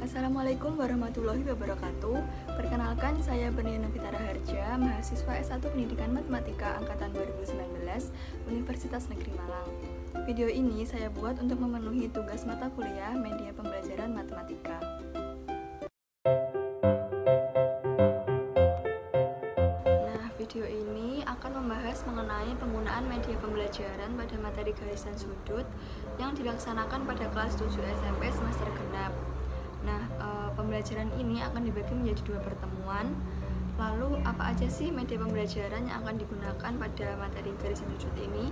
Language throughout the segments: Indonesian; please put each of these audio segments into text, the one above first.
Assalamualaikum warahmatullahi wabarakatuh. Perkenalkan, saya Berliana Fitara Harja, mahasiswa S1 Pendidikan Matematika Angkatan 2019, Universitas Negeri Malang. Video ini saya buat untuk memenuhi tugas mata kuliah Media Pembelajaran Matematika. Nah, video ini akan membahas mengenai penggunaan media pembelajaran pada materi garis dan sudut yang dilaksanakan pada kelas 7 SMP semester genap. Nah, pembelajaran ini akan dibagi menjadi 2 pertemuan. Lalu, apa aja sih media pembelajaran yang akan digunakan pada materi garis dan sudut ini?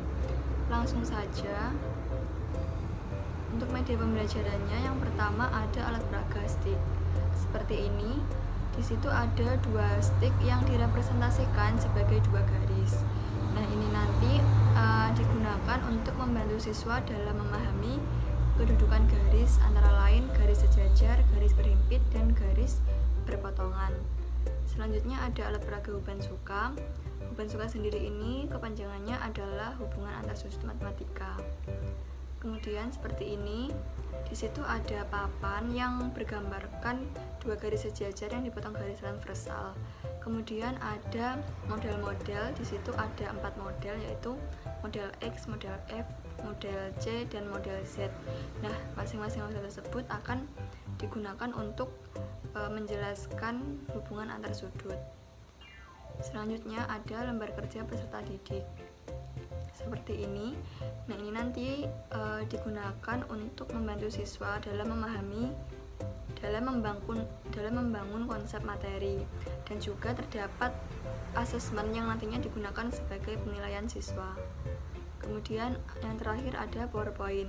Langsung saja. Untuk media pembelajarannya, yang pertama ada alat peraga stick. Seperti ini. Di situ ada 2 stick yang direpresentasikan sebagai 2 garis. Nah, ini nanti digunakan untuk membantu siswa dalam memahami kedudukan garis, antara lain garis sejajar, garis berhimpit, dan garis berpotongan. Selanjutnya ada alat peraga Huban Suka. Huban Suka sendiri ini kepanjangannya adalah hubungan antar sudut matematika. Kemudian seperti ini, di situ ada papan yang bergambarkan 2 garis sejajar yang dipotong garis transversal. Kemudian ada model-model, di situ ada 4 model, yaitu model X, model F, model C, dan model Z. Nah, masing-masing model tersebut akan digunakan untuk menjelaskan hubungan antar sudut. Selanjutnya ada lembar kerja peserta didik. Seperti ini. Nah, ini nanti digunakan untuk membantu siswa dalam memahami, dalam membangun konsep materi, dan juga terdapat asesmen yang nantinya digunakan sebagai penilaian siswa. Kemudian yang terakhir ada PowerPoint.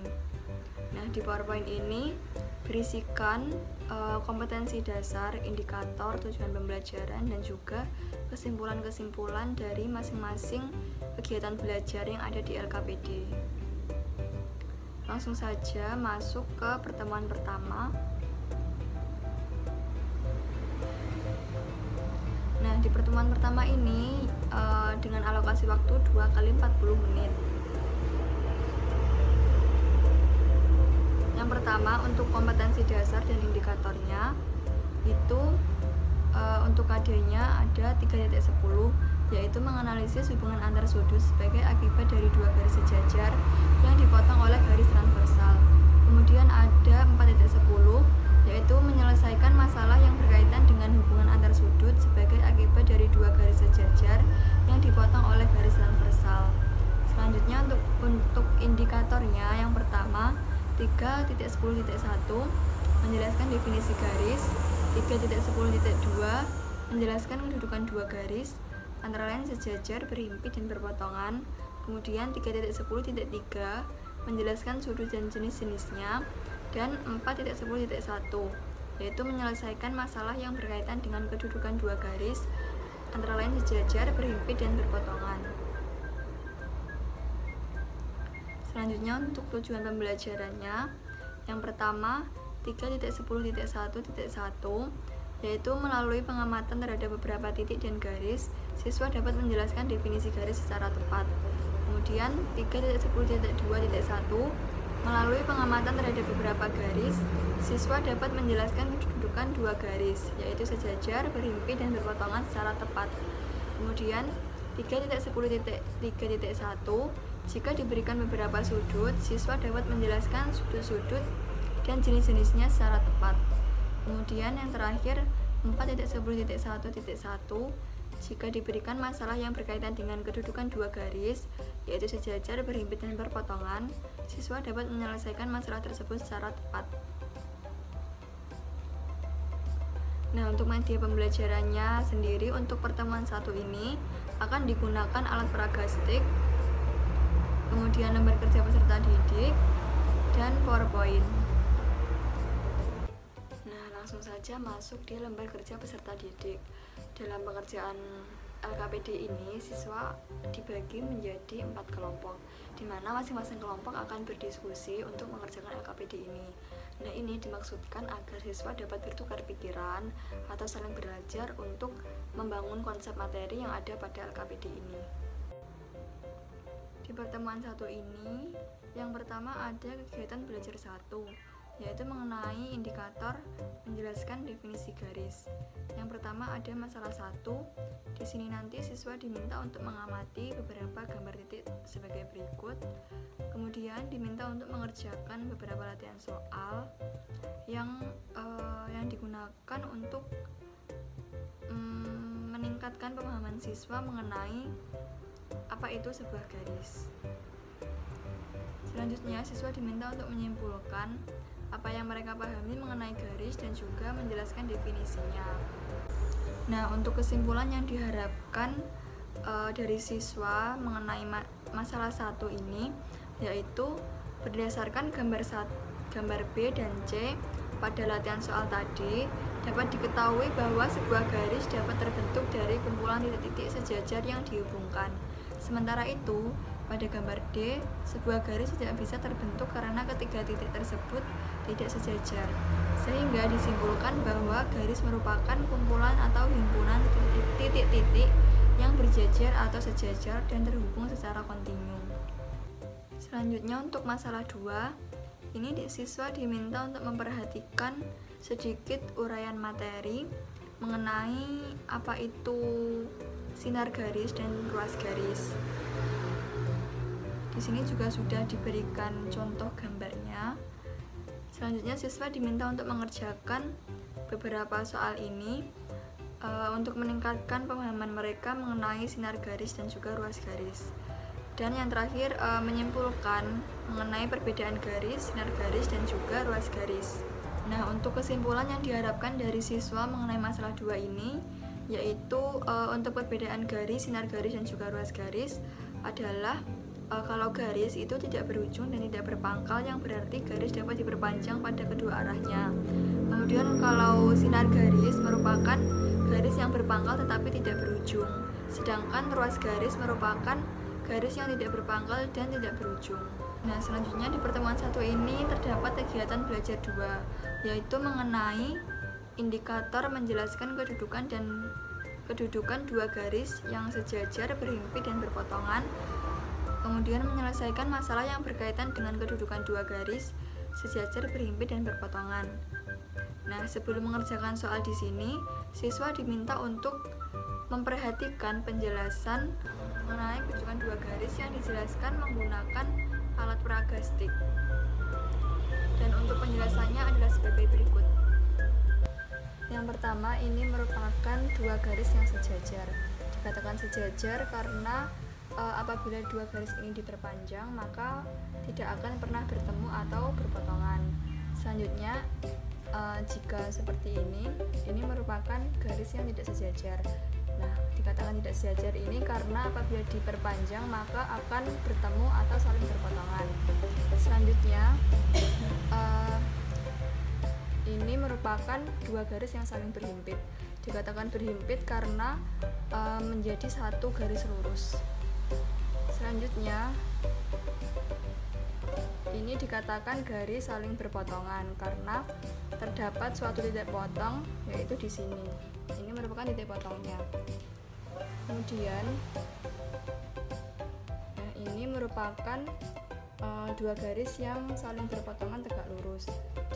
Nah, di PowerPoint ini berisikan kompetensi dasar, indikator, tujuan pembelajaran, dan juga kesimpulan-kesimpulan dari masing-masing kegiatan belajar yang ada di LKPD. Langsung saja masuk ke pertemuan pertama. Nah, di pertemuan pertama ini dengan alokasi waktu 2 kali 40 menit. Yang pertama, untuk kompetensi dasar dan indikatornya itu untuk KD-nya ada 3.10, yaitu menganalisis hubungan antar sudut sebagai akibat dari 2 garis sejajar yang dipotong oleh garis transversal. Kemudian ada 4.10, yaitu menyelesaikan masalah yang berkaitan dengan hubungan antar sudut sebagai akibat dari 2 garis sejajar yang dipotong oleh garis transversal. Selanjutnya untuk indikatornya, yang pertama 3.10.1 menjelaskan definisi garis, 3.10.2 menjelaskan kedudukan 2 garis, antara lain sejajar, berhimpit, dan berpotongan. Kemudian 3.10.3 menjelaskan sudut dan jenis-jenisnya, dan 4.10.1 yaitu menyelesaikan masalah yang berkaitan dengan kedudukan 2 garis, antara lain sejajar, berhimpit, dan berpotongan. Selanjutnya untuk tujuan pembelajarannya, yang pertama 3.10.1.1 yaitu melalui pengamatan terhadap beberapa titik dan garis, siswa dapat menjelaskan definisi garis secara tepat. Kemudian 3.10.2.1 melalui pengamatan terhadap beberapa garis, siswa dapat menjelaskan kedudukan 2 garis, yaitu sejajar, berhimpit, dan berpotongan secara tepat. Kemudian 3.10.3.1 jika diberikan beberapa sudut, siswa dapat menjelaskan sudut-sudut dan jenis-jenisnya secara tepat. Kemudian yang terakhir 4.10.1.1 jika diberikan masalah yang berkaitan dengan kedudukan 2 garis, yaitu sejajar, berhimpit, dan berpotongan, siswa dapat menyelesaikan masalah tersebut secara tepat. Nah, untuk media pembelajarannya sendiri, untuk pertemuan 1 ini akan digunakan alat peraga stick, kemudian lembar kerja peserta didik, dan PowerPoint. Nah, langsung saja masuk di lembar kerja peserta didik. Dalam pekerjaan LKPD ini, siswa dibagi menjadi 4 kelompok, di mana masing-masing kelompok akan berdiskusi untuk mengerjakan LKPD ini. Nah, ini dimaksudkan agar siswa dapat bertukar pikiran atau saling belajar untuk membangun konsep materi yang ada pada LKPD ini. Di pertemuan 1 ini, yang pertama ada kegiatan belajar 1. yaitu mengenai indikator menjelaskan definisi garis. Yang pertama ada masalah 1. Di sini nanti siswa diminta untuk mengamati beberapa gambar titik sebagai berikut. Kemudian diminta untuk mengerjakan beberapa latihan soal yang digunakan untuk meningkatkan pemahaman siswa mengenai apa itu sebuah garis. Selanjutnya, siswa diminta untuk menyimpulkan apa yang mereka pahami mengenai garis dan juga menjelaskan definisinya. Nah, untuk kesimpulan yang diharapkan dari siswa mengenai masalah 1 ini, yaitu berdasarkan gambar B dan C pada latihan soal tadi, dapat diketahui bahwa sebuah garis dapat terbentuk dari kumpulan titik-titik sejajar yang dihubungkan. Sementara itu, pada gambar D, sebuah garis tidak bisa terbentuk karena ketiga titik tersebut tidak sejajar, sehingga disimpulkan bahwa garis merupakan kumpulan atau himpunan titik-titik yang berjajar atau sejajar dan terhubung secara kontinu. Selanjutnya untuk masalah 2, ini siswa diminta untuk memperhatikan sedikit uraian materi mengenai apa itu sinar garis dan ruas garis. Di sini juga sudah diberikan contoh gambarnya. Selanjutnya siswa diminta untuk mengerjakan beberapa soal ini untuk meningkatkan pemahaman mereka mengenai sinar garis dan juga ruas garis. Dan yang terakhir menyimpulkan mengenai perbedaan garis, sinar garis dan juga ruas garis. Nah, untuk kesimpulan yang diharapkan dari siswa mengenai masalah 2 ini, yaitu untuk perbedaan garis, sinar garis dan juga ruas garis adalah kalau garis itu tidak berujung dan tidak berpangkal, yang berarti garis dapat diperpanjang pada kedua arahnya. Kemudian kalau sinar garis merupakan garis yang berpangkal tetapi tidak berujung, sedangkan ruas garis merupakan garis yang tidak berpangkal dan tidak berujung. Nah, selanjutnya di pertemuan 1 ini terdapat kegiatan belajar 2, yaitu mengenai indikator menjelaskan kedudukan dua garis yang sejajar, berhimpit dan berpotongan. Kemudian menyelesaikan masalah yang berkaitan dengan kedudukan dua garis sejajar, berhimpit dan berpotongan. Nah, sebelum mengerjakan soal di sini, siswa diminta untuk memperhatikan penjelasan mengenai kedudukan dua garis yang dijelaskan menggunakan alat peraga stick. Dan untuk penjelasannya adalah sebagai berikut. Yang pertama, ini merupakan dua garis yang sejajar. Dikatakan sejajar karena apabila dua garis ini diperpanjang, maka tidak akan pernah bertemu atau berpotongan. Selanjutnya, jika seperti ini merupakan garis yang tidak sejajar. Nah, dikatakan tidak sejajar ini karena apabila diperpanjang maka akan bertemu atau saling berpotongan. Selanjutnya, ini merupakan dua garis yang saling berhimpit. Dikatakan berhimpit karena menjadi satu garis lurus. Selanjutnya, ini dikatakan garis saling berpotongan karena terdapat suatu titik potong, yaitu di sini. Ini merupakan titik potongnya. Kemudian, ini merupakan dua garis yang saling berpotongan tegak lurus.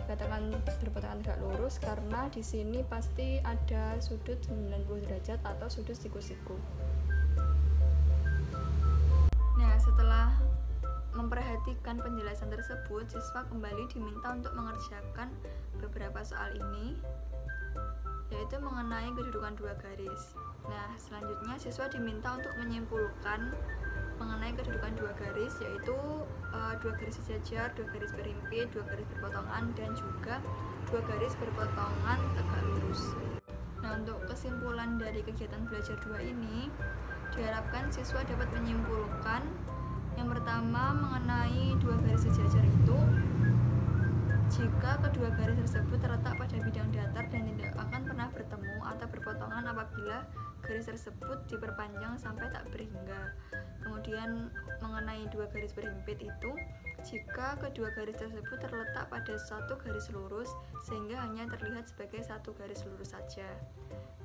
Dikatakan berpotongan tegak lurus karena di sini pasti ada sudut 90 derajat atau sudut siku-siku. Nah, setelah memperhatikan penjelasan tersebut, siswa kembali diminta untuk mengerjakan beberapa soal ini, yaitu mengenai kedudukan dua garis. Nah, selanjutnya siswa diminta untuk menyimpulkan mengenai kedudukan dua garis, yaitu dua garis sejajar, dua garis berhimpit, dua garis berpotongan, dan juga dua garis berpotongan tegak lurus. Nah, untuk kesimpulan dari kegiatan belajar 2 ini, diharapkan siswa dapat menyimpulkan yang pertama mengenai dua garis sejajar itu, jika kedua garis tersebut terletak pada bidang datar dan tidak akan pernah bertemu atau berpotongan apabila garis tersebut diperpanjang sampai tak berhingga. Kemudian mengenai dua garis berhimpit itu, jika kedua garis tersebut terletak pada satu garis lurus sehingga hanya terlihat sebagai satu garis lurus saja.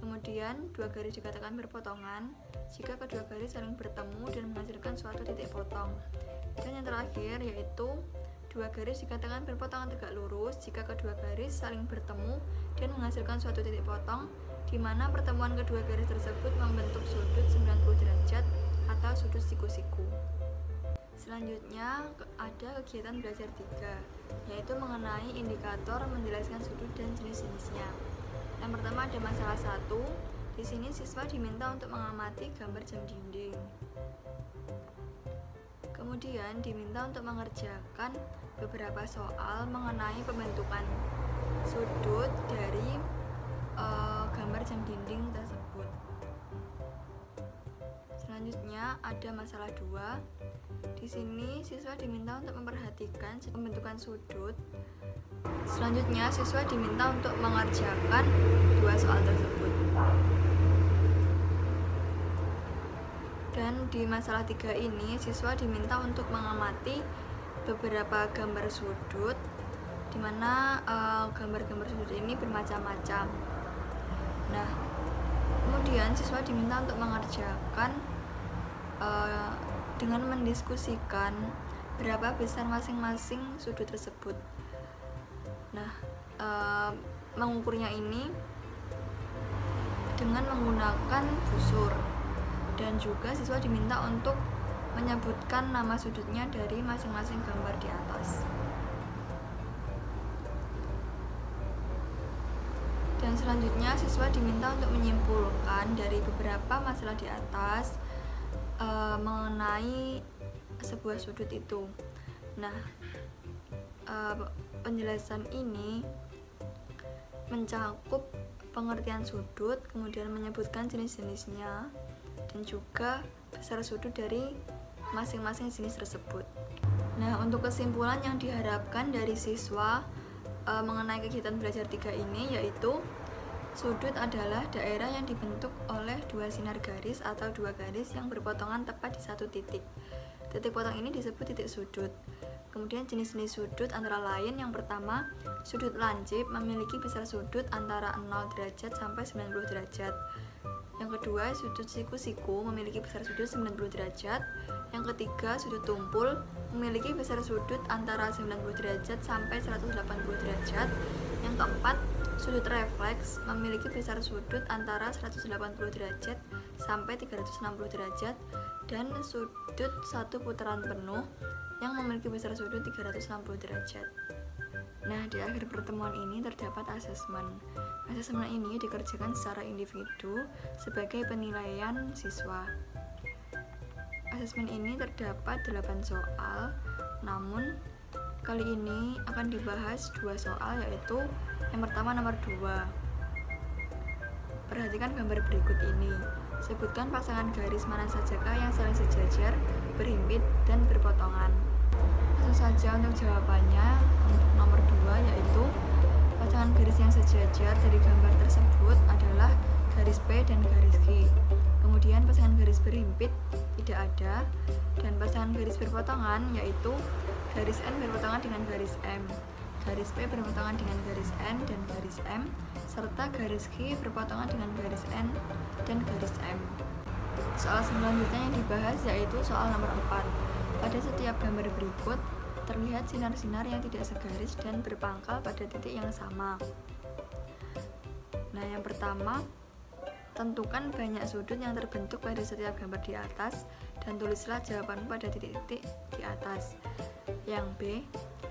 Kemudian dua garis dikatakan berpotongan jika kedua garis saling bertemu dan menghasilkan suatu titik potong. Dan yang terakhir yaitu Dua garis dikatakan berpotongan tegak lurus jika kedua garis saling bertemu dan menghasilkan suatu titik potong, di mana pertemuan kedua garis tersebut membentuk sudut 90 derajat atau sudut siku-siku. Selanjutnya ada kegiatan belajar 3, yaitu mengenai indikator menjelaskan sudut dan jenis-jenisnya. Yang pertama ada masalah 1. Di sini siswa diminta untuk mengamati gambar jam dinding. Kemudian diminta untuk mengerjakan beberapa soal mengenai pembentukan sudut dari gambar jam dinding tersebut. Selanjutnya ada masalah 2. Di sini siswa diminta untuk memperhatikan pembentukan sudut. Selanjutnya siswa diminta untuk mengerjakan 2 soal tersebut. Dan di masalah 3 ini siswa diminta untuk mengamati beberapa gambar sudut, di mana gambar-gambar sudut ini bermacam-macam. Nah, kemudian siswa diminta untuk mengerjakan dengan mendiskusikan berapa besar masing-masing sudut tersebut. Nah, mengukurnya ini dengan menggunakan busur. Dan juga siswa diminta untuk menyebutkan nama sudutnya dari masing-masing gambar di atas. Dan selanjutnya siswa diminta untuk menyimpulkan dari beberapa masalah di atas mengenai sebuah sudut itu. Nah, penjelasan ini mencakup pengertian sudut, kemudian menyebutkan jenis-jenisnya, dan juga besar sudut dari masing-masing jenis tersebut. Nah, untuk kesimpulan yang diharapkan dari siswa mengenai kegiatan belajar 3 ini yaitu sudut adalah daerah yang dibentuk oleh 2 sinar garis atau 2 garis yang berpotongan tepat di satu titik. Titik potong ini disebut titik sudut. Kemudian jenis-jenis sudut antara lain yang pertama, sudut lancip memiliki besar sudut antara 0 derajat sampai 90 derajat. Yang kedua, sudut siku-siku memiliki besar sudut 90 derajat. Yang ketiga, sudut tumpul memiliki besar sudut antara 90 derajat sampai 180 derajat. Yang keempat, sudut refleks memiliki besar sudut antara 180 derajat sampai 360 derajat. Dan sudut satu putaran penuh yang memiliki besar sudut 360 derajat. Nah, di akhir pertemuan ini terdapat asesmen. Asesmen ini dikerjakan secara individu sebagai penilaian siswa. Asesmen ini terdapat 8 soal, namun kali ini akan dibahas 2 soal, yaitu yang pertama nomor 2. Perhatikan gambar berikut ini. Sebutkan pasangan garis mana sajakah yang saling sejajar, berhimpit, dan berpotongan. Langsung saja untuk jawabannya. Untuk nomor 2 yaitu pasangan garis yang sejajar dari gambar tersebut adalah garis P dan garis Q. Kemudian pasangan garis berhimpit tidak ada, dan pasangan garis berpotongan yaitu garis N berpotongan dengan garis M, garis P berpotongan dengan garis N dan garis M, serta garis Q berpotongan dengan garis N dan garis M. Soal selanjutnya yang dibahas yaitu soal nomor 4. Pada setiap gambar berikut terlihat sinar-sinar yang tidak segaris dan berpangkal pada titik yang sama. Nah, yang pertama, tentukan banyak sudut yang terbentuk pada setiap gambar di atas dan tulislah jawaban pada titik-titik di atas. Yang B,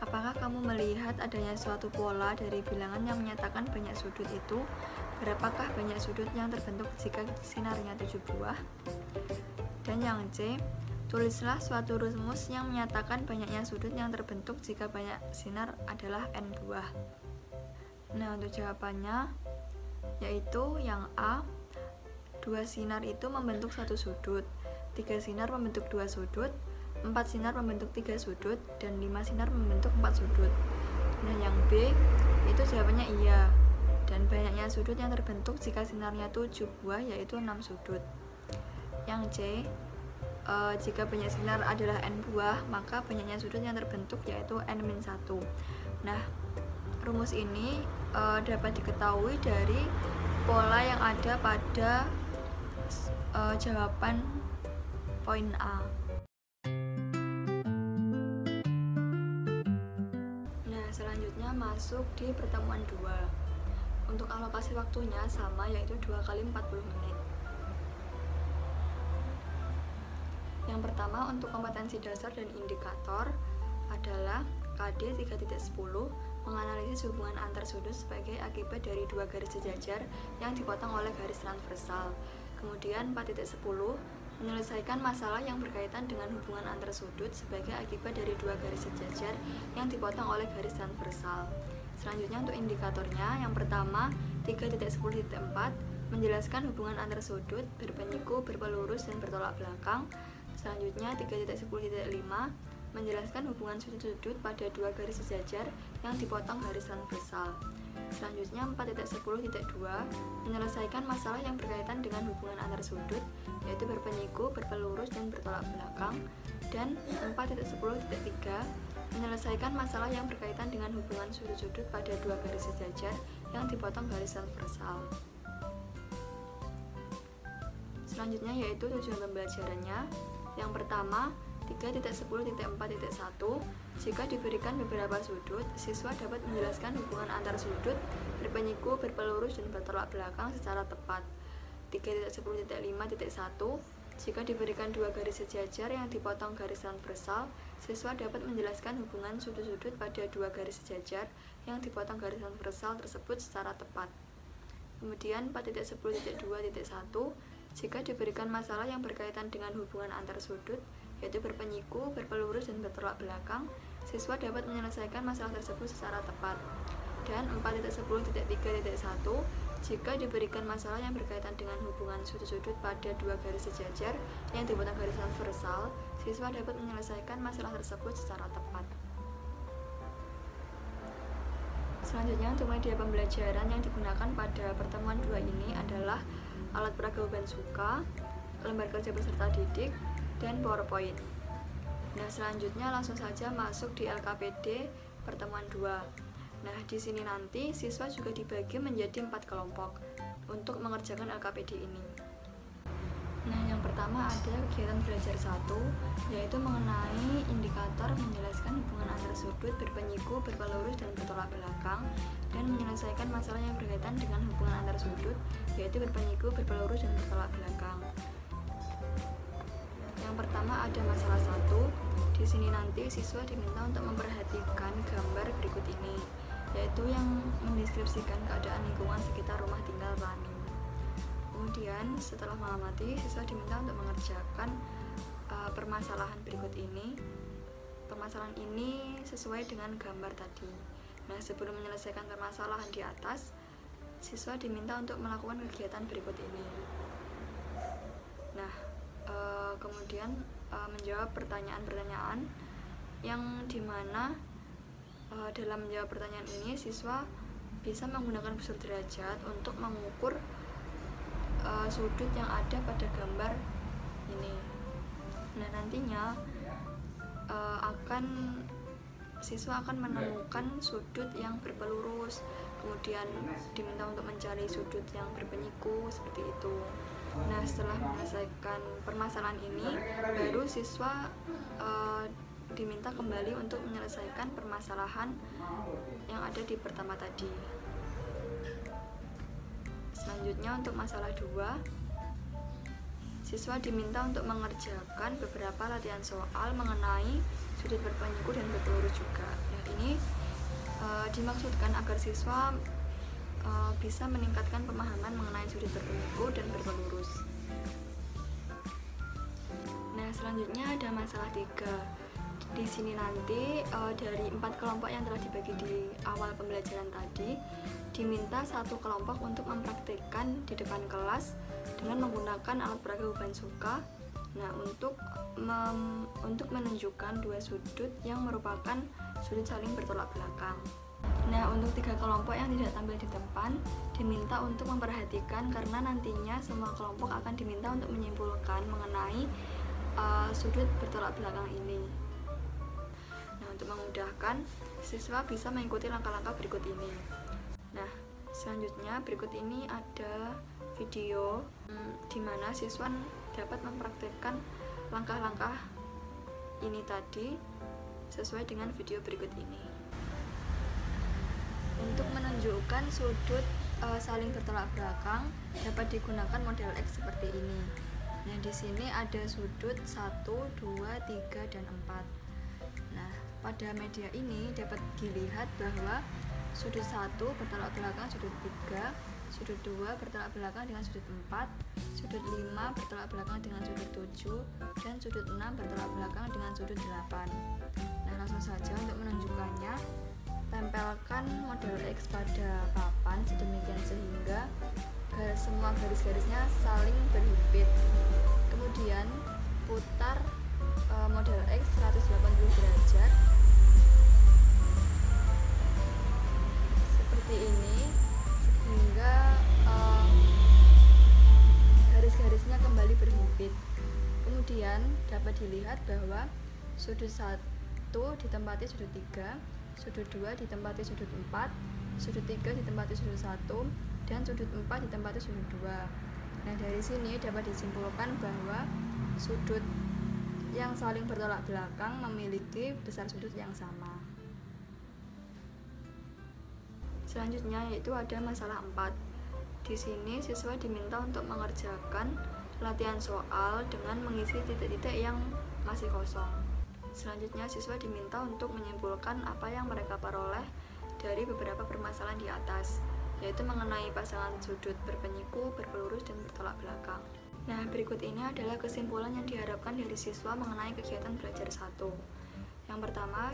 apakah kamu melihat adanya suatu pola dari bilangan yang menyatakan banyak sudut itu? Berapakah banyak sudut yang terbentuk jika sinarnya 7 buah? Dan yang C, tulislah suatu rumus yang menyatakan banyaknya sudut yang terbentuk jika banyak sinar adalah N buah. Nah, untuk jawabannya yaitu yang A, 2 sinar itu membentuk 1 sudut, 3 sinar membentuk 2 sudut, 4 sinar membentuk 3 sudut, dan 5 sinar membentuk 4 sudut. Nah, yang B itu jawabannya iya, dan banyaknya sudut yang terbentuk jika sinarnya 7 buah yaitu 6 sudut. Yang C, jika banyak sinar adalah N buah, maka banyaknya sudut yang terbentuk yaitu N-1. Nah, rumus ini dapat diketahui dari pola yang ada pada jawaban poin A. masuk di pertemuan 2. Untuk alokasi waktunya sama, yaitu 2 kali 40 menit. Yang pertama, untuk kompetensi dasar dan indikator adalah KD 3.10 menganalisis hubungan antar sudut sebagai akibat dari dua garis sejajar yang dipotong oleh garis transversal. Kemudian 4.10 menyelesaikan masalah yang berkaitan dengan hubungan antar sudut sebagai akibat dari dua garis sejajar yang dipotong oleh garis transversal. Selanjutnya untuk indikatornya, yang pertama 3.10.4 menjelaskan hubungan antar sudut berpenyiku, berpelurus, dan bertolak belakang. Selanjutnya 3.10.5 menjelaskan hubungan sudut-sudut pada dua garis sejajar yang dipotong garis transversal. Selanjutnya 4.10.2 menyelesaikan masalah yang berkaitan dengan hubungan antar sudut, yaitu berpenyiku, berpelurus, dan bertolak belakang. Dan 4.10.3 menyelesaikan masalah yang berkaitan dengan hubungan sudut-sudut pada dua garis sejajar yang dipotong garis transversal. Selanjutnya yaitu tujuan pembelajarannya. Yang pertama, 3.10.4.1 jika diberikan beberapa sudut, siswa dapat menjelaskan hubungan antar sudut, berpenyiku, berpelurus, dan bertolak belakang secara tepat. 3.10.5.1 jika diberikan dua garis sejajar yang dipotong garis transversal, siswa dapat menjelaskan hubungan sudut-sudut pada dua garis sejajar yang dipotong garis transversal tersebut secara tepat. Kemudian 4.10.2.1 jika diberikan masalah yang berkaitan dengan hubungan antar sudut, yaitu berpenyiku, berpelurus, dan bertolak belakang, siswa dapat menyelesaikan masalah tersebut secara tepat. Dan 4.10.3.1 jika diberikan masalah yang berkaitan dengan hubungan sudut-sudut pada dua garis sejajar yang dipotong garis transversal, siswa dapat menyelesaikan masalah tersebut secara tepat. Selanjutnya untuk media pembelajaran yang digunakan pada pertemuan 2 ini adalah alat peraga beban suka, lembar kerja peserta didik, dan PowerPoint. Nah, selanjutnya langsung saja masuk di LKPD pertemuan 2. Nah, di sini nanti siswa juga dibagi menjadi 4 kelompok untuk mengerjakan LKPD ini. Nah, yang pertama ada kegiatan belajar 1, yaitu mengenai indikator menjelaskan hubungan antar sudut, berpenyiku, berpelurus, dan bertolak belakang, dan menyelesaikan masalah yang berkaitan dengan hubungan antar sudut, yaitu berpenyiku, berpelurus, dan bertolak belakang. Yang pertama ada masalah 1. Di sini nanti siswa diminta untuk memperhatikan gambar berikut ini, yaitu yang mendeskripsikan keadaan lingkungan sekitar rumah tinggal Rani. Kemudian setelah mengamati, siswa diminta untuk mengerjakan permasalahan berikut ini. Permasalahan ini sesuai dengan gambar tadi. Nah, sebelum menyelesaikan permasalahan di atas, siswa diminta untuk melakukan kegiatan berikut ini. Nah, kemudian menjawab pertanyaan-pertanyaan yang dimana dalam menjawab pertanyaan ini siswa bisa menggunakan busur derajat untuk mengukur sudut yang ada pada gambar ini. Nah, nantinya siswa akan menemukan sudut yang berpelurus, kemudian diminta untuk mencari sudut yang berpenyiku, seperti itu. Nah, setelah menyelesaikan permasalahan ini, baru siswa diminta kembali untuk menyelesaikan permasalahan yang ada di pertama tadi. Selanjutnya untuk masalah 2, siswa diminta untuk mengerjakan beberapa latihan soal mengenai sudut berpenyiku dan berpelurus juga. Nah, ini dimaksudkan agar siswa bisa meningkatkan pemahaman mengenai sudut berpenyiku dan berpelurus. Nah, selanjutnya ada masalah 3. Di sini nanti dari 4 kelompok yang telah dibagi di awal pembelajaran tadi, diminta 1 kelompok untuk mempraktikkan di depan kelas dengan menggunakan alat peraga beban suka. Nah, untuk menunjukkan dua sudut yang merupakan sudut saling bertolak belakang. Nah, untuk 3 kelompok yang tidak tampil di depan diminta untuk memperhatikan, karena nantinya semua kelompok akan diminta untuk menyimpulkan mengenai sudut bertolak belakang ini. Nah, untuk memudahkan, siswa bisa mengikuti langkah-langkah berikut ini. Nah, selanjutnya berikut ini ada video di mana siswa dapat mempraktikkan langkah-langkah ini tadi sesuai dengan video berikut ini. Untuk menunjukkan sudut saling bertolak belakang dapat digunakan model X seperti ini. Nah, di sini ada sudut 1, 2, 3, dan 4. Nah, pada media ini dapat dilihat bahwa sudut 1 bertolak belakang sudut 3, sudut 2 bertolak belakang dengan sudut 4, sudut 5 bertolak belakang dengan sudut 7, dan sudut 6 bertolak belakang dengan sudut 8. Nah, langsung saja untuk menunjukkannya, tempelkan model X pada papan sedemikian sehingga semua garis-garisnya saling berhimpit. Kemudian putar model X 180 derajat seperti ini sehingga garis-garisnya kembali berhimpit. Kemudian dapat dilihat bahwa sudut 1 ditempati sudut 3, sudut 2 ditempati sudut 4, sudut 3 ditempati sudut 1, dan sudut 4 ditempati sudut 2. Nah, dari sini dapat disimpulkan bahwa sudut yang saling bertolak belakang memiliki besar sudut yang sama. Selanjutnya yaitu ada masalah 4. Di sini siswa diminta untuk mengerjakan latihan soal dengan mengisi titik-titik yang masih kosong. Selanjutnya siswa diminta untuk menyimpulkan apa yang mereka peroleh dari beberapa permasalahan di atas, yaitu mengenai pasangan sudut berpenyiku, berpelurus, dan bertolak belakang. Nah, berikut ini adalah kesimpulan yang diharapkan dari siswa mengenai kegiatan belajar 1. Yang pertama,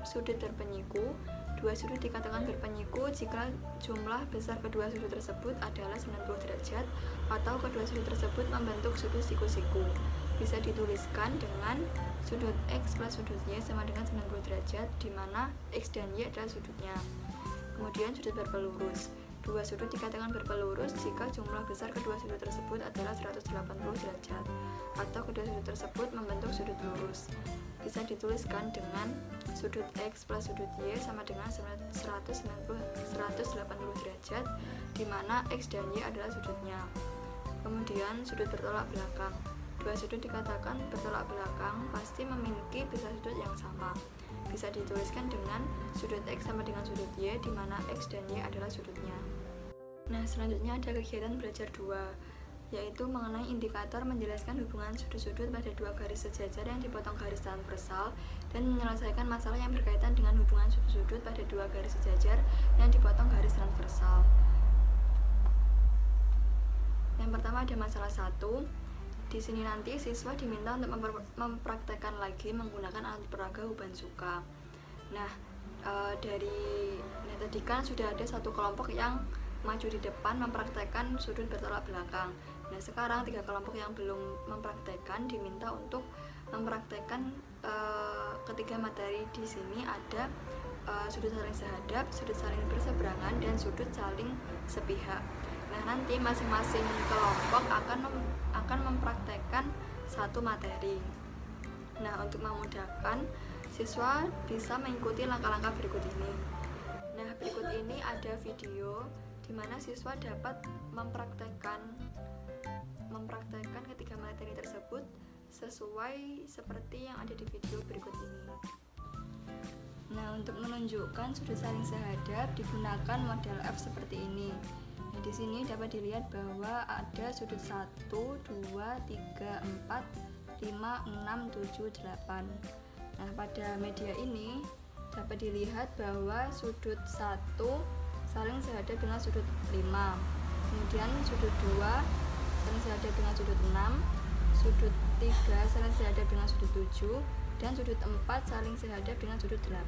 sudut berpenyiku. Dua sudut dikatakan berpenyiku jika jumlah besar kedua sudut tersebut adalah 90 derajat atau kedua sudut tersebut membentuk sudut siku-siku. Bisa dituliskan dengan sudut X plus sudut Y sama dengan 90 derajat, di mana X dan Y adalah sudutnya. Kemudian sudut berpelurus. Dua sudut dikatakan berpelurus jika jumlah besar kedua sudut tersebut adalah 180 derajat atau kedua sudut tersebut membentuk sudut lurus. Bisa dituliskan dengan sudut X plus sudut Y sama dengan 180 derajat, di mana X dan Y adalah sudutnya. Kemudian sudut bertolak belakang. Dua sudut dikatakan bertolak belakang pasti memiliki besar sudut yang sama. Bisa dituliskan dengan sudut X sama dengan sudut Y, di mana X dan Y adalah sudutnya. Nah, selanjutnya ada kegiatan belajar 2, yaitu mengenai indikator menjelaskan hubungan sudut-sudut pada dua garis sejajar yang dipotong garis transversal dan menyelesaikan masalah yang berkaitan dengan hubungan sudut-sudut pada dua garis sejajar yang dipotong garis transversal. Yang pertama ada masalah 1. Di sini nanti siswa diminta untuk mempraktekkan lagi menggunakan alat peraga Ubansuka. Nah, tadi kan sudah ada satu kelompok yang maju di depan mempraktekkan sudut bertolak belakang. Nah, sekarang 3 kelompok yang belum mempraktekkan diminta untuk mempraktekkan ketiga materi. Di sini ada sudut saling sehadap, sudut saling berseberangan, dan sudut saling sepihak. Nah, nanti masing-masing kelompok akan mempraktekkan satu materi. Nah, untuk memudahkan, siswa bisa mengikuti langkah-langkah berikut ini. Nah, berikut ini ada video di mana siswa dapat mempraktekkan ketiga materi tersebut sesuai seperti yang ada di video berikut ini. Nah, untuk menunjukkan sudut saling sehadap digunakan model F seperti ini. Nah, di sini dapat dilihat bahwa ada sudut 1, 2, 3, 4, 5, 6, 7, 8. Nah, pada media ini dapat dilihat bahwa sudut 1 saling sehadap dengan sudut 5, kemudian sudut 2 saling sehadap dengan sudut 6, sudut 3 saling sehadap dengan sudut 7, dan sudut 4 saling sehadap dengan sudut 8.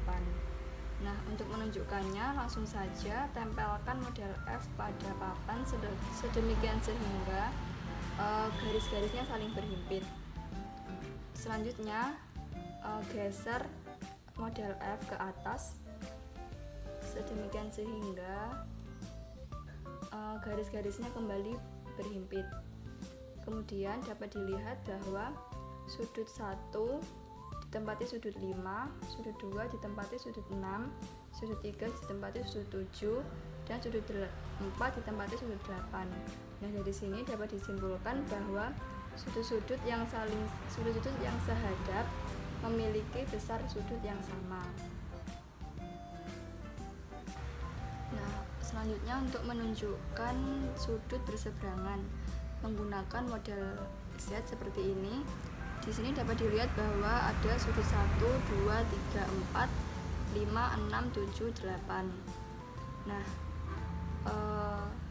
Nah, untuk menunjukkannya langsung saja tempelkan model F pada papan sedemikian sehingga garis-garisnya saling berhimpit. Selanjutnya geser model F ke atas sedemikian sehingga garis-garisnya kembali berhimpit. Kemudian dapat dilihat bahwa sudut 1 ditempati sudut 5, sudut 2 ditempati sudut 6, sudut 3 ditempati sudut 7, dan sudut 4 ditempati sudut 8. Nah, dari sini dapat disimpulkan bahwa sudut-sudut yang sehadap memiliki besar sudut yang sama. Selanjutnya untuk menunjukkan sudut berseberangan menggunakan model Z seperti ini. Di sini dapat dilihat bahwa ada sudut 1, 2, 3, 4, 5, 6, 7, 8. Nah,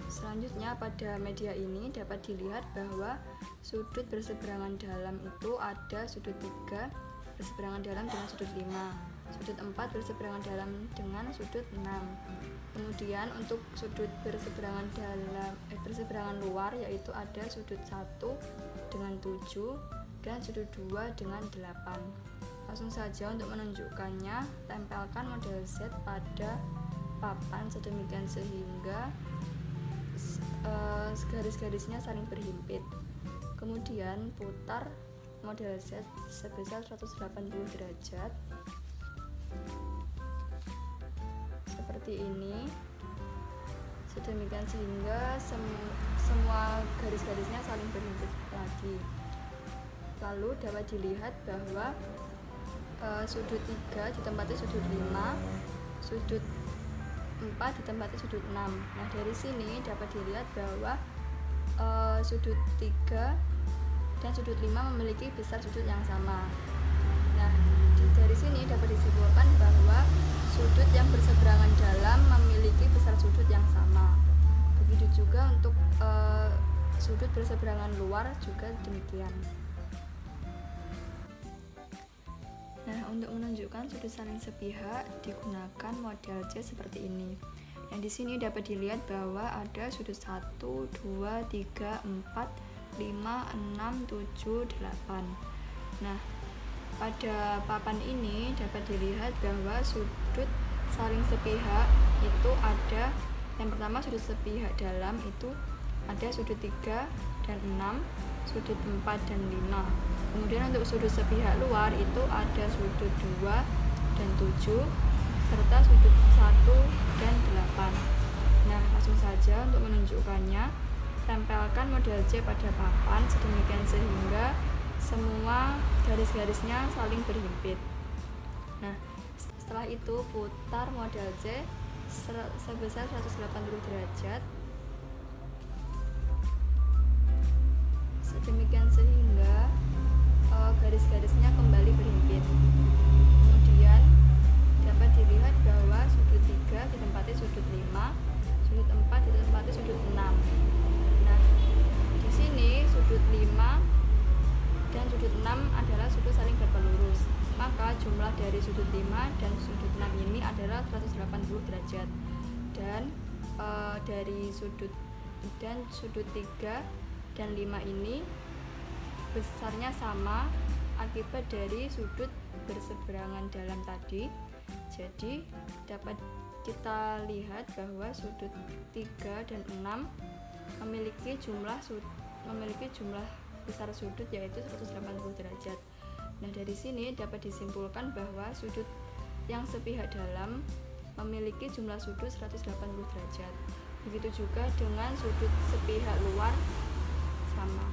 selanjutnya pada media ini dapat dilihat bahwa sudut berseberangan dalam itu ada sudut 3 berseberangan dalam dengan sudut 5, sudut 4 berseberangan dalam dengan sudut 6. Kemudian untuk sudut berseberangan luar yaitu ada sudut 1 dengan 7 dan sudut 2 dengan 8. Langsung saja untuk menunjukkannya, tempelkan model Z pada papan sedemikian sehingga garis-garisnya saling berhimpit. Kemudian putar model Z sebesar 180 derajat seperti ini, sedemikian sehingga semua garis-garisnya saling berhimpit lagi. Lalu dapat dilihat bahwa sudut 3 ditempati sudut 5, sudut 4 ditempati sudut 6. Nah, dari sini dapat dilihat bahwa sudut 3 dan sudut 5 memiliki besar sudut yang sama. Nah, dari sini dapat disimpulkan bahwa sudut yang berseberangan dalam memiliki besar sudut yang sama. Begitu juga untuk sudut berseberangan luar juga demikian. Nah, untuk menunjukkan sudut saling sepihak digunakan model C seperti ini. Yang di sini dapat dilihat bahwa ada sudut 1, 2, 3, 4, 5, 6, 7, 8. Nah, pada papan ini dapat dilihat bahwa sudut saling sepihak itu ada, yang pertama sudut sepihak dalam itu ada sudut 3 dan 6, sudut 4 dan 5. Kemudian untuk sudut sepihak luar itu ada sudut 2 dan 7 serta sudut 1 dan 8. Nah, langsung saja untuk menunjukkannya, tempelkan model C pada papan sedemikian sehingga semua garis-garisnya saling berhimpit. Nah, setelah itu putar model C sebesar 180 derajat sedemikian sehingga garis-garisnya kembali berhimpit. Kemudian dapat dilihat bahwa sudut 3 ditempati sudut 5, sudut 4 ditempati sudut 6. Nah, di sini sudut 5 dan sudut 6 adalah sudut saling berpelurus. Maka jumlah dari sudut 5 dan sudut 6 ini adalah 180 derajat. Dan dari sudut 3 dan 5 ini besarnya sama akibat dari sudut berseberangan dalam tadi. Jadi dapat kita lihat bahwa sudut 3 dan 6 memiliki jumlah besar sudut yaitu 180 derajat. Nah, dari sini dapat disimpulkan bahwa sudut yang sepihak dalam memiliki jumlah sudut 180 derajat. Begitu juga dengan sudut sepihak luar sama.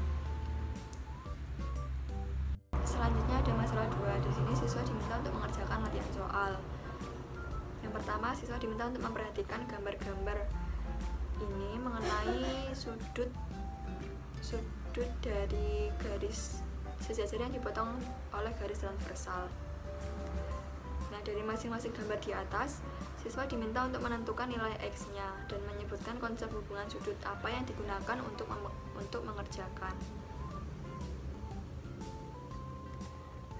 Selanjutnya ada masalah 2. Di sini siswa diminta untuk mengerjakan latihan soal. Yang pertama, siswa diminta untuk memperhatikan gambar-gambar ini mengenai sudut dari garis sejajar yang dipotong oleh garis transversal. Nah, dari masing-masing gambar di atas, siswa diminta untuk menentukan nilai X-nya dan menyebutkan konsep hubungan sudut apa yang digunakan untuk mengerjakan.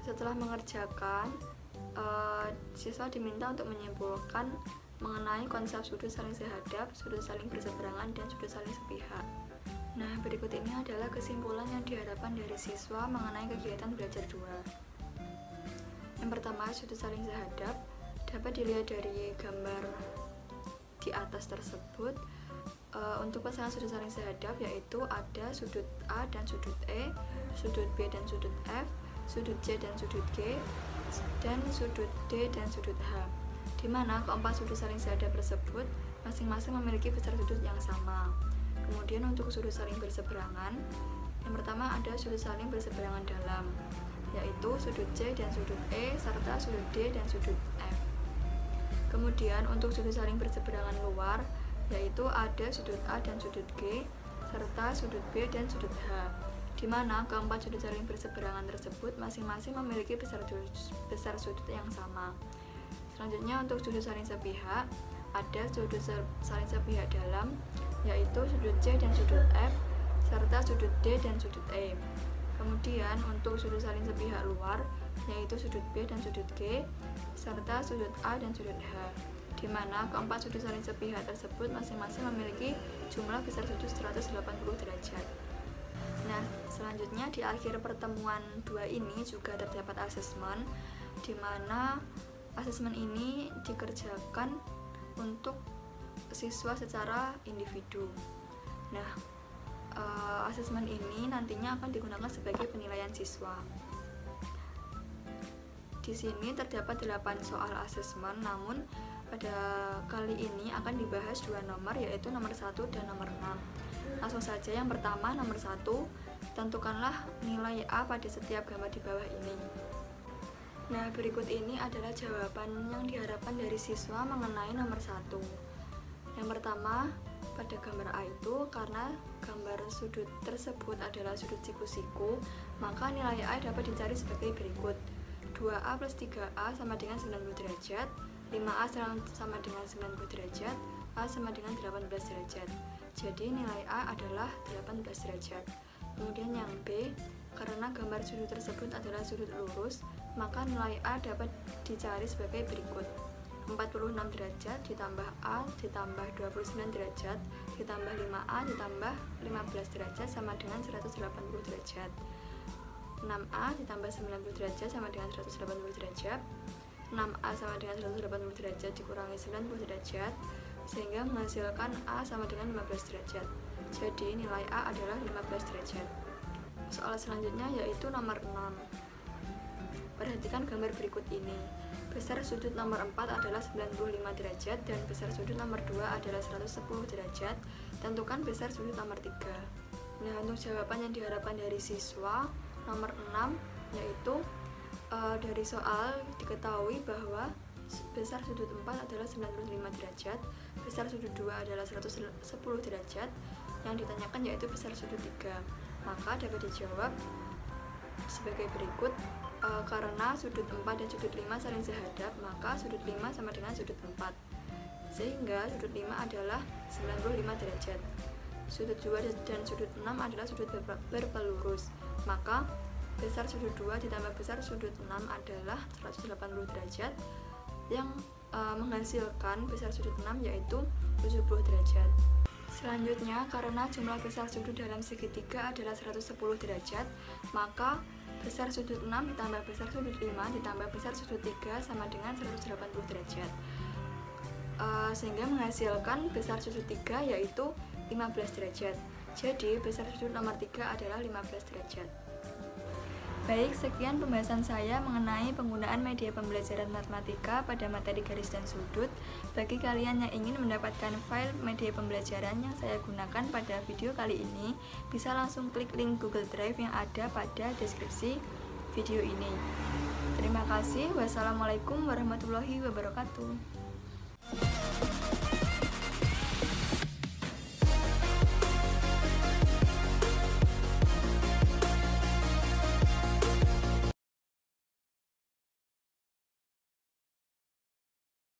Setelah mengerjakan, siswa diminta untuk menyimpulkan mengenai konsep sudut saling sehadap, sudut saling berseberangan, dan sudut saling sepihak. Nah, berikut ini adalah kesimpulan yang diharapkan dari siswa mengenai kegiatan belajar 2. Yang pertama, sudut saling sehadap dapat dilihat dari gambar di atas tersebut. Untuk pasangan sudut saling sehadap yaitu ada sudut A dan sudut E, sudut B dan sudut F, sudut C dan sudut G, dan sudut D dan sudut H, di mana keempat sudut saling sehadap tersebut masing-masing memiliki besar sudut yang sama. Kemudian untuk sudut saling berseberangan, yang pertama ada sudut saling berseberangan dalam, yaitu sudut C dan sudut E serta sudut D dan sudut F. Kemudian untuk sudut saling berseberangan luar yaitu ada sudut A dan sudut G, serta sudut B dan sudut H, di mana keempat sudut saling berseberangan tersebut masing-masing memiliki besar sudut yang sama. Selanjutnya untuk sudut saling sepihak, ada sudut saling sepihak dalam, yaitu sudut C dan sudut F, serta sudut D dan sudut E. Kemudian untuk sudut saling sepihak luar, yaitu sudut B dan sudut G, serta sudut A dan sudut H, di mana keempat sudut saling sepihak tersebut masing-masing memiliki jumlah besar sudut 180 derajat. Nah, selanjutnya di akhir pertemuan 2 ini juga terdapat asesmen, di mana asesmen ini dikerjakan untuk siswa secara individu. Nah, asesmen ini nantinya akan digunakan sebagai penilaian siswa. Di sini terdapat 8 soal asesmen, namun pada kali ini akan dibahas 2 nomor, yaitu nomor 1 dan nomor 6. Langsung saja, yang pertama nomor 1, tentukanlah nilai A pada setiap gambar di bawah ini. Nah, berikut ini adalah jawaban yang diharapkan dari siswa mengenai nomor 1. Yang pertama, pada gambar A itu, karena gambar sudut tersebut adalah sudut siku-siku, maka nilai A dapat dicari sebagai berikut. 2A plus 3A sama dengan 90 derajat, 5A sama dengan 90 derajat, A sama dengan 18 derajat. Jadi nilai A adalah 18 derajat. Kemudian yang B, karena gambar sudut tersebut adalah sudut lurus, maka nilai A dapat dicari sebagai berikut. 46 derajat ditambah A ditambah 29 derajat ditambah 5A ditambah 15 derajat sama dengan 180 derajat. 6A ditambah 90 derajat sama dengan 180 derajat. 6A sama dengan 180 derajat dikurangi 90 derajat, sehingga menghasilkan A sama dengan 15 derajat. Jadi nilai A adalah 15 derajat. Soal selanjutnya yaitu nomor 6. Perhatikan gambar berikut ini. Besar sudut nomor 4 adalah 95 derajat dan besar sudut nomor 2 adalah 110 derajat. Tentukan besar sudut nomor 3. Nah, untuk jawaban yang diharapkan dari siswa nomor 6 yaitu dari soal diketahui bahwa besar sudut 4 adalah 95 derajat, besar sudut 2 adalah 110 derajat, yang ditanyakan yaitu besar sudut 3. Maka dapat dijawab sebagai berikut. Karena sudut 4 dan sudut 5 saling sehadap, maka sudut 5 sama dengan sudut 4, sehingga sudut 5 adalah 95 derajat. Sudut 2 dan sudut 6 adalah sudut berpelurus, maka besar sudut 2 ditambah besar sudut 6 adalah 180 derajat, yang menghasilkan besar sudut 6 yaitu 70 derajat. Selanjutnya, karena jumlah besar sudut dalam segitiga adalah 110 derajat, maka besar sudut 6 ditambah besar sudut 5 ditambah besar sudut 3 sama dengan 180 derajat, sehingga menghasilkan besar sudut 3 yaitu 15 derajat. Jadi besar sudut nomor 3 adalah 15 derajat. Baik, sekian pembahasan saya mengenai penggunaan media pembelajaran matematika pada materi garis dan sudut. Bagi kalian yang ingin mendapatkan file media pembelajaran yang saya gunakan pada video kali ini, bisa langsung klik link Google Drive yang ada pada deskripsi video ini. Terima kasih. Wassalamualaikum warahmatullahi wabarakatuh.